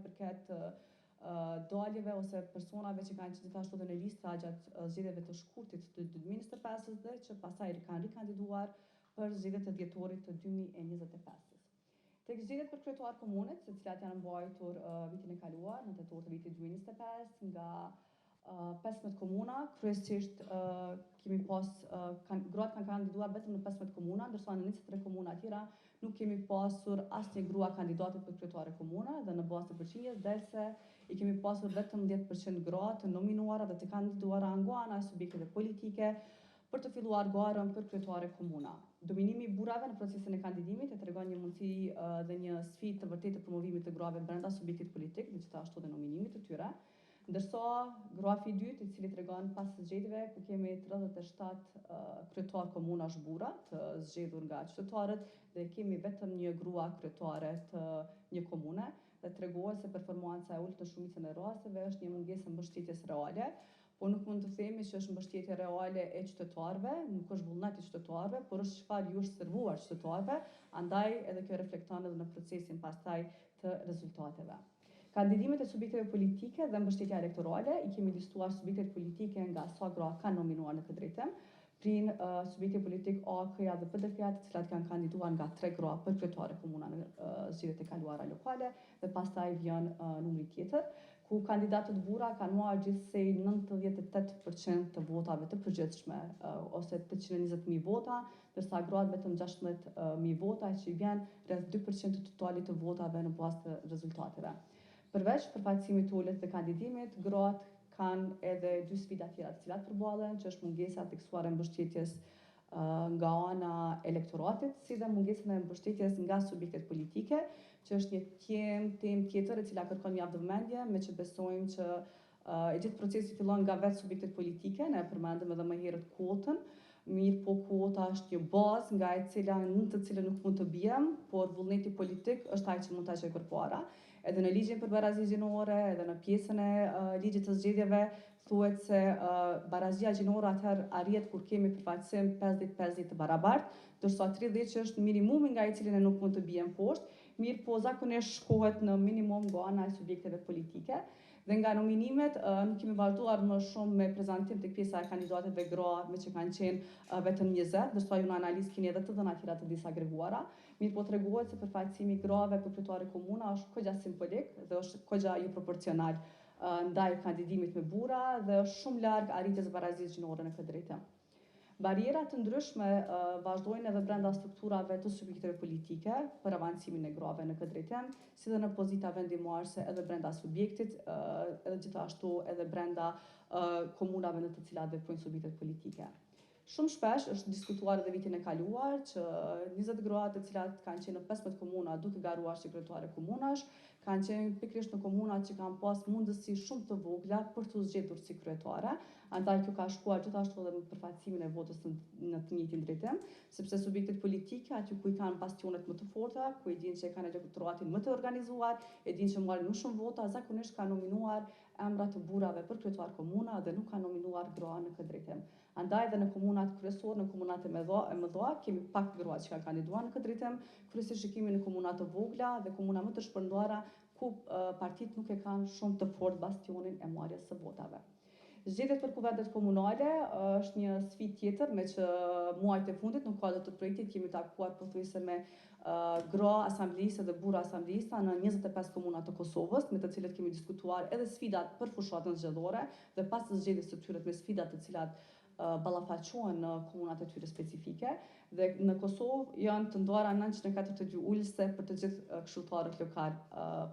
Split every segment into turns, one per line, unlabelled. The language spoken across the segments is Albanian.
përket daljeve ose personave që kanë gjithashtu edhe në listra gjatë zgjedhjeve të shkurtit të 2025 dhe që pastaj kanë rikandiduar për zgjedhjet e dhjetorit të 2025. Tek zgjedhjet për kryetar komunet, të cilat janë mbajtur vitin e kaluar, në tetor të vitit 2025, nga 15 komuna, kryesisht kemi pas, gruat kanë kandiduar vetëm në 15 komuna, ndërsa në 23 komuna tjera nuk kemi pasur asnjë grua kandidate për kryetare komuna dhe në bazë të përqindjes delse i kemi pasur vetëm 10% gra të nominuara dhe të kandiduara nga ana e subjekteve politike për të filluar garën për kryetare komuna. Dominimi i burrave në procesin e kandidimit e tregon një mundësi dhe një sfidë të vërtetë të promovimit të grave brenda subjektit politik dhe gjithashtu dhe nominimit të tyre. Ndërsa grafi i dytë, i cili tregon pas zgjedhjeve ku kemi 37 kryetar komunash burra të zgjedhur nga qytetarët dhe kemi vetëm një grua kryetare të një komune dhe tregohet se performanca e ulët në shumicën e rasteve është një mungesë mbështetjes reale, po nuk mund të themi që është mbështetje reale e qytetarëve, nuk është vullnet i qytetarëve, por është çfarë ju është servuar qytetarëve, andaj edhe kjo reflekton edhe në procesin pastaj të rezultateve. Kandidimet e subjekteve politike dhe mbështetja elektorale i kemi listuar subjektet politike nga sa gra kanë nominuar në këtë drejtim. Prin subjekte politik AK-ja dhe PDK-ja, të cilat kanë kandiduar nga 3 gra për kryetare komuna në zgjedhjet e kaluara lokale dhe pastaj vjen numri tjetër, ku kandidatët burra kanë marrë gjithsej 98% të votave të përgjithshme ose 820.000 vota, ndërsa gratë vetëm 16.000 vota, që i vjen rreth 2% të totalit të votave në bazë të rezultateve. Përveç përfaqësimit të ulët dhe kandidimit, gratë kanë edhe 2 sfida tjera të cilat përballen, që është mungesa e theksuar e mbështetjes nga ana elektoratit, si dhe mungesën e mbështetjes nga subjektet politike, që është një temë tjetër e cila kërkon mjaft vëmendje, me që besojmë që e gjithë procesi fillon nga vetë subjektet politike, ne përmendëm edhe më herët kuotën, mirë po kuota është një bazë nga në të cilën nuk mund të bijem, por vullneti politik është ai që mund ta çojë përpara. Edhe në ligjin për barazi gjinore, edhe në pjesën e ligjit të zgjedhjeve, thuhet se barazia gjinore atëherë arrihet kur kemi përfaqësim 50-50 të barabartë, ndërsa 30 që është minimumi nga i cilin ne nuk mund të bijem poshtë, mirë po zakonisht shkohet në minimum nga ana e subjekteve politike. Dhe nga nominimet nuk kemi vazhduar më shumë me prezantim tek pjesa e kandidatëve gra, me që kanë qenë vetëm 20, ndërsa ju në analizë keni edhe të dhëna tjera të disagreguara. Mirë po tregohet se përfaqësimi i grave për kryetare komuna është kogja simbolik dhe është kogja jo proporcional ndaj kandidimit me burra dhe është shumë larg arritjes barazisë gjinore në këtë drejtim. Barriera të ndryshme vazhdojnë edhe brenda strukturave të subjekteve politike për avancimin e grave në këtë drejtim, si dhe në pozita vendimarrëse edhe brenda subjektit, edhe gjithashtu edhe brenda komunave në të cilat veprojnë subjektet politike. Shumë shpesh është diskutuar edhe vitin e kaluar që 20 gra të cilat kanë qenë në 15 komuna duke garuar si kryetare komunash, kanë qenë pikërisht në komuna që kanë pas mundësi shumë të vogla për të zgjedhur si kryetare, andaj kjo ka shkuar gjithashtu edhe me përfaqësimin e votës në të njëjtin drejtim, sepse subjektet politike aty ku i kanë bastionet më të forta, ku e dinë që kanë elektoratin më të organizuar, e dinë që marrin më shumë vota, zakonisht kanë nominuar emra të burrave për kryetar komuna dhe nuk kanë nominuar gra në këtë drejtim. Andaj dhe në komunat kryesore, në komunat e mëdha, kemi pak gra që kanë kandiduar në këtë drejtim, kryesisht kemi në komunat të vogla dhe komuna më të shpërndarë ku partitë nuk e kanë shumë të fortë bastionin e marrjes së votave. Zgjedhjet për kuvendet komunale është një sfidë tjetër, me që muajt e fundit në kuadër të projektit kemi takuar pothuajse me gra asambleiste dhe burra asambleista në 25 komuna të Kosovës, me të cilët kemi diskutuar edhe sfidat për fushatën zgjedhore dhe pas të zgjedhjes së tyre me sfidat të cilat ballafaqohen në komunat e tyre specifike dhe në Kosovë janë të ndarë 942 ulëse për të gjithë këshilltarët lokal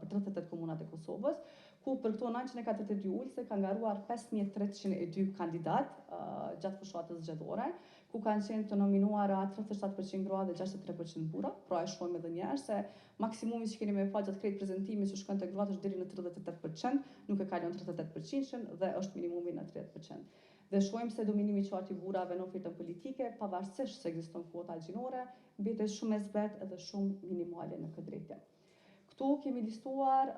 për 38 komunat e Kosovës, ku për këto 942 ulëse kanë ngaruar 5302 kandidat gjatë fushatës zgjedhore, ku kanë qenë të nominuara 37% gra dhe 63% burra, pra e shohim edhe një herë se maksimumi që keni me fal gjatë krejt prezantimit që shkon te gratë është deri në 38%, nuk e kalon 38% dhe është minimumi në 30%. Dhe shohim se dominimi i qartë i burrave në ofertën politike, pavarësisht se ekziston kvota gjinore, mbetet shumë e zbet edhe shumë minimale në këtë drejtim. Këtu kemi listuar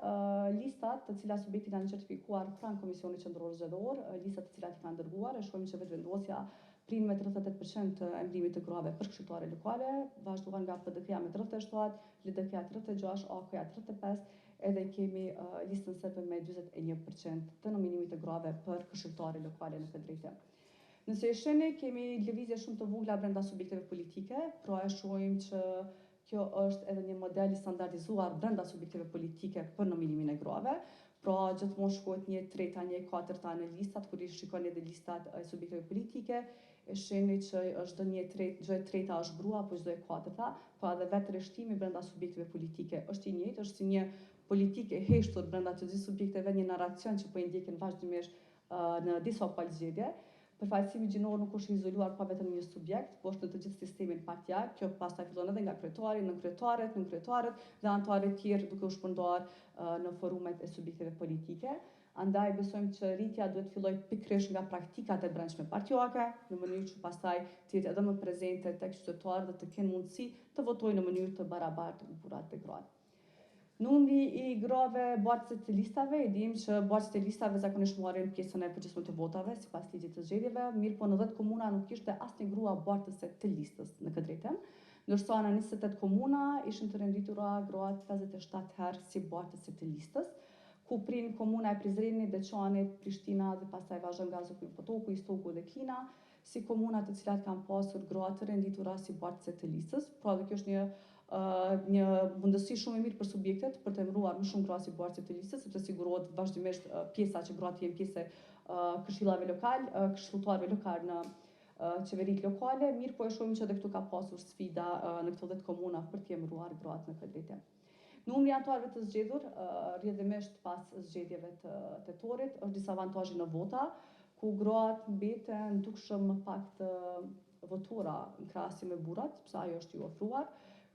listat të cilat subjektit janë certifikuar pranë Komisionit Qendror Zgjedhor, listat të cilat i kanë dërguar, e shohim që vetëvendosja prin me 38% të emërimit të grave për këshilltare lokale, vazhduar nga PDK-ja me 37, LDK-ja 36, AK-ja 35, edhe kemi listën serbe me 41% të nominimit të grave për këshilltare lokale në këtë drejtim. Nëse e shihni, kemi lëvizje shumë të vogla brenda subjekteve politike, pra e shohim që kjo është edhe një model i standardizuar brenda subjekteve politike për nominimin e grave. Pra gjithmonë shkohet 1/3, 1/4 në listat, kur i shikoni edhe listat e subjekteve politike, e shihni që është çdo e treta është grua apo çdo e katërta, pa edhe vetë rreshtimi brenda subjekteve politike është i njëjtë, është si një politikë e heshtur brenda të gjithë subjekteve, një narracion që po i ndjekin vazhdimisht në disa palëzgjedhje. Përfaqësimi gjinor nuk është izoluar pa vetëm një subjekt, por është në të gjithë sistemin partjar. Kjo pastaj fillon edhe nga kryetari, nënkryetaret dhe anëtarët e tjerë duke u shpërndar në forumet e subjekteve politike. Andaj besojmë që rritja duhet filloj pikërisht nga praktikat e brendshme partijake, në mënyrë që pastaj të jetë edhe më prezente tek qytetarët dhe të kenë mundësi të votojnë në mënyrë të barabartë burrat dhe gratë. Numri i grave bartësit të listave, e dim që bartësit e listave zakonisht marrin pjesën e përgjithshme të votave sipas ligjit të zgjedhjeve, mirë po në 10 komuna nuk kishte asnjë grua bartëse të listës në këtë drejtim, ndërsa në 28 komuna ishin të renditura gratë 57 herë si bartëse të listës, ku prin komuna e Prizrenit, Deçanit, Prishtina dhe pastaj vazhdon nga Zoguj Potoku, Istoku dhe Klina, si komuna të cilat kanë pasur gra të renditura si bartëse të listës. Pra dhe kjo është një mundësi shumë e mirë për subjektet për të emëruar më shumë gra si bartëse të listës, sepse sigurohet vazhdimisht pjesa që gratë jenë pjesë këshillave lokal, këshilltarëve lokal në qeveritë lokale, mirë po e shohim që edhe këtu ka pasur sfida në këto 10 komuna për të emëruar gratë në këtë drejtim. Numri i anëtarëve të zgjedhur rrjedhimisht pas zgjedhjeve të tetorit është disavantazhi në vota, ku gratë mbeten dukshëm më pak të votuara në krahasim me burrat, pse ajo është i ofruar.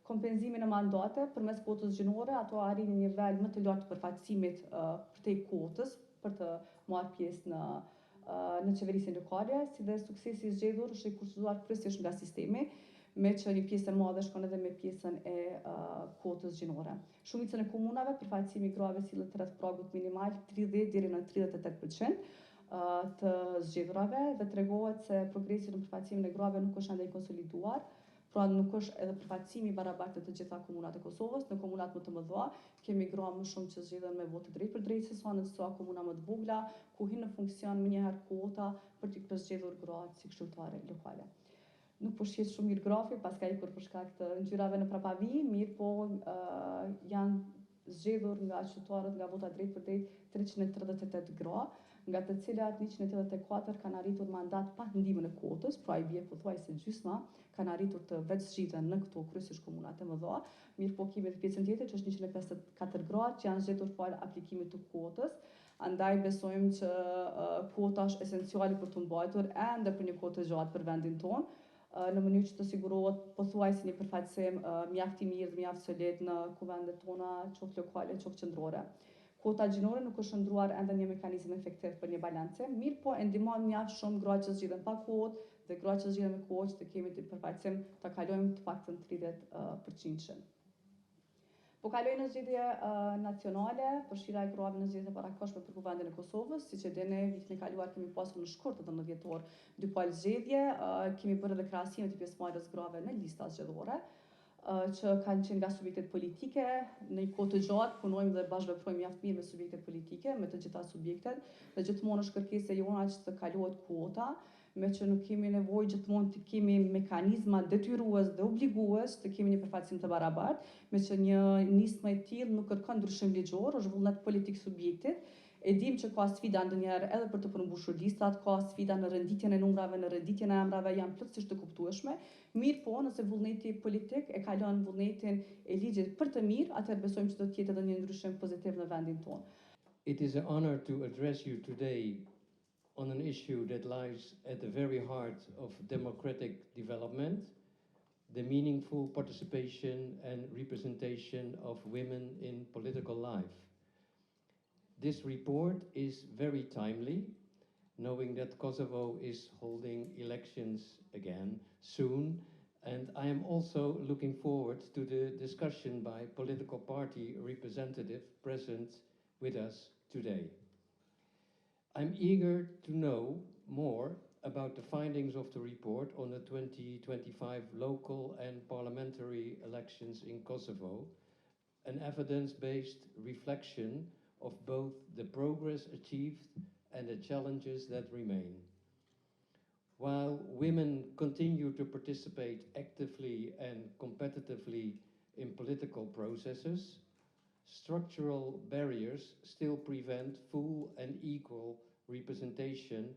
Kompenzimin e mandate përmes kvotës gjinore, ato arrin një nivel më të lartë të përfaqësimit përtej kvotës për të marrë pjesë në qeverisjen lokale, si dhe suksesi i zgjedhur është i kushtuar kryesisht nga sistemi, me që një pjesë e madhe shkon edhe me pjesën e kvotës gjinore. Shumicën e komunave përfaqësimi i grave sillet rreth pragut minimal 30 deri në 38% të zgjedhurave dhe tregohet se progresi në përfaqësimin e grave nuk është ende i konsoliduar, pra nuk është edhe përfaqësimi i barabartë të gjitha komunat e Kosovës. Në komunat më të mëdha kemi gra më shumë që zgjedhen me votë drejt për drejt, sesa në disa komuna më të vogla ku hin në funksion më njëherë kvota për të përzgjedhur gratë si këshilltare lokale. Nuk po shihet shumë mirë grafi, paska ikur për shkak të ngjyrave në prapavi, mirë po janë zgjedhur nga qytetarët nga vota drejt për drejt 338 gra, nga të cilat 184 kanë arritur mandat pa ndihmën e kvotës, pra i bie pothuajse gjysma kanë arritur të vetë zgjidhen në këto kryesisht komunat e mëdha, mirë po kemi edhe pjesën tjetër që është 154 gra që janë zgjedhur pa aplikimit të kvotës. Andaj besojmë që kvota është esenciale për të mbajtur ende për një kohë të gjatë për vendin tonë, në mënyrë që të sigurohet pothuajse një përfaqësim mjaft i mirë dhe mjaft solid në kuvendet tona, qoftë lokale, qoftë qendrore. Kvota gjinore nuk është ndruar ende një mekanizëm efektiv për një balancë, mirë po e ndihmon mjaft shumë gra që zgjidhen pa kvotë dhe gra që zgjidhen me kvotë të kemi të përfaqësim ta kalojmë të paktën 30%. Po kaloj në zgjedhje nacionale, përfshira e grave në zgjedhjet e parakohshme për kuvendin e Kosovës, siç e dini, vitin e kaluar kemi pasur në shkurt të 19 dhjetor 2 palë zgjedhje, kemi bërë edhe krahasime të pjesëmarrjes grave në lista zgjedhore, që kanë qenë nga subjektet politike, në një kohë të gjatë punojmë dhe bashkëveprojmë mjaft mirë me subjektet politike, me të gjitha subjektet, dhe gjithmonë është kërkesa jona që të kalohet kvota, me që nuk kemi nevojë gjithmonë të kemi mekanizma detyrues dhe obligues të kemi një përfaqësim të barabartë, me që një nismë e tillë nuk kërkon ndryshim ligjor, është vullnet politik subjektit. E dim që ka sfida ndonjëherë edhe për të përmbushur listat, ka sfida në renditjen e numrave, në renditjen e emrave, janë plotësisht të kuptueshme. Mirë po, nëse vullneti politik e kalon vullnetin e ligjit për të mirë, atëherë besojmë që do të jetë edhe një ndryshim pozitiv në vendin tonë.
It is an honor to address you today on an issue that lies at the very heart of democratic development, the meaningful participation and representation of women in political life. This report is very timely, knowing that Kosovo is holding elections again soon, and I am also looking forward to the discussion by political party representatives present with us today. I'm eager to know more about the findings of the report on the 2025 local and parliamentary elections in Kosovo, an evidence-based reflection of both the progress achieved and the challenges that remain. While women continue to participate actively and competitively in political processes, structural barriers still prevent full and equal representation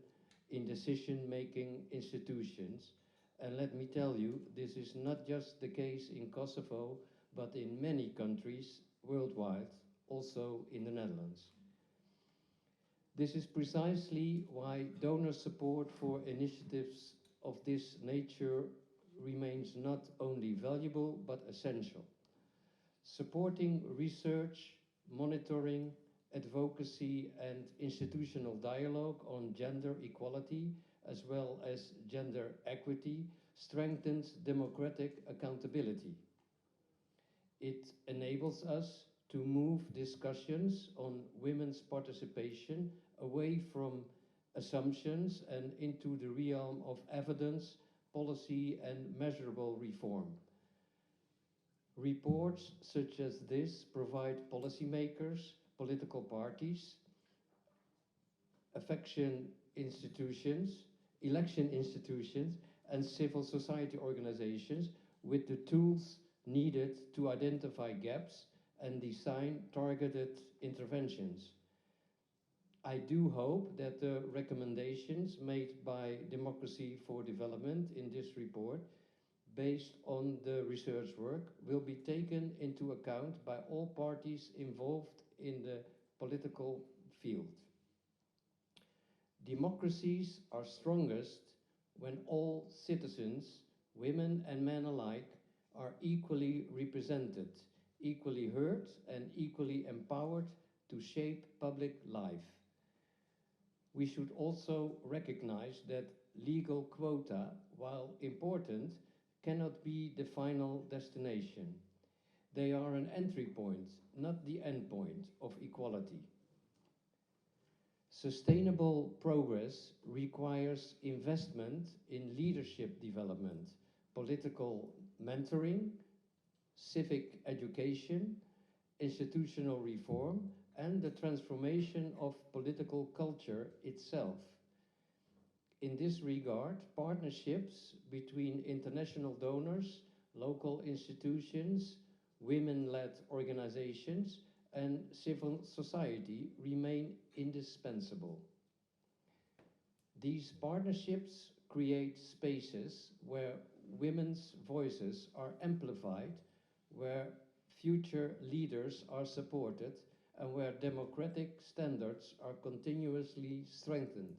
in decision-making institutions. And let me tell you, this is not just the case in Kosovo, but in many countries worldwide, also in the Netherlands. This is precisely why donor support for initiatives of this nature remains not only valuable, but essential. Supporting research, monitoring, advocacy, and institutional dialogue on gender equality, as well as gender equity, strengthens democratic accountability. It enables us to move discussions on women's participation away from assumptions and into the realm of evidence, policy, and measurable reform. Reports such as this provide policymakers, political parties, election institutions, and civil society organizations with the tools needed to identify gaps and design targeted interventions. I do hope that the recommendations made by Democracy for Development in this report, based on the research work, will be taken into account by all parties involved in the political field. Democracies are strongest when all citizens, women and men alike, are equally represented, equally heard, and equally empowered to shape public life. We should also recognize that legal quota, while important, cannot be the final destination. They are an entry point, not the end point of equality. Sustainable progress requires investment in leadership development, political mentoring, civic education, institutional reform, and the transformation of political culture itself. In this regard, partnerships between international donors, local institutions, women-led organizations, and civil society remain indispensable. These partnerships create spaces where women's voices are amplified, where future leaders are supported, and where democratic standards are continuously strengthened.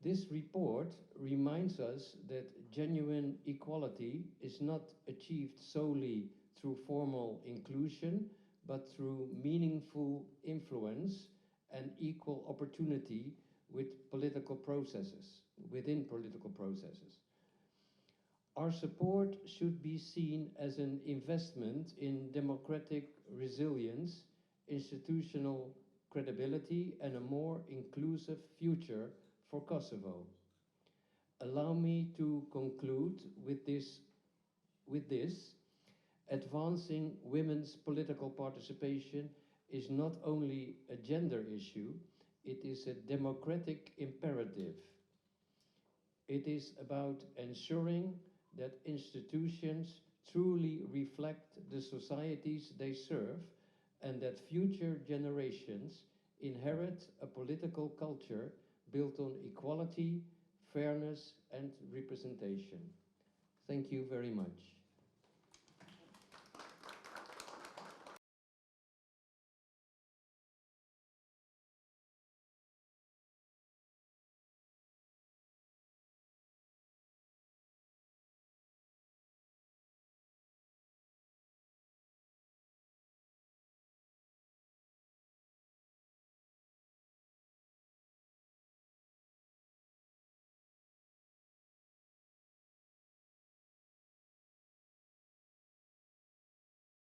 This report reminds us that genuine equality is not achieved solely through formal inclusion, but through meaningful influence and equal opportunity within political processes. Our support should be seen as an investment in democratic resilience, institutional credibility, and a more inclusive future for Kosovo. Allow me to conclude with this. Advancing women's political participation is not only a gender issue, it is a democratic imperative. It is about ensuring that institutions truly reflect the societies they serve and that future generations inherit a political culture built on equality, fairness, and representation. Thank you very much.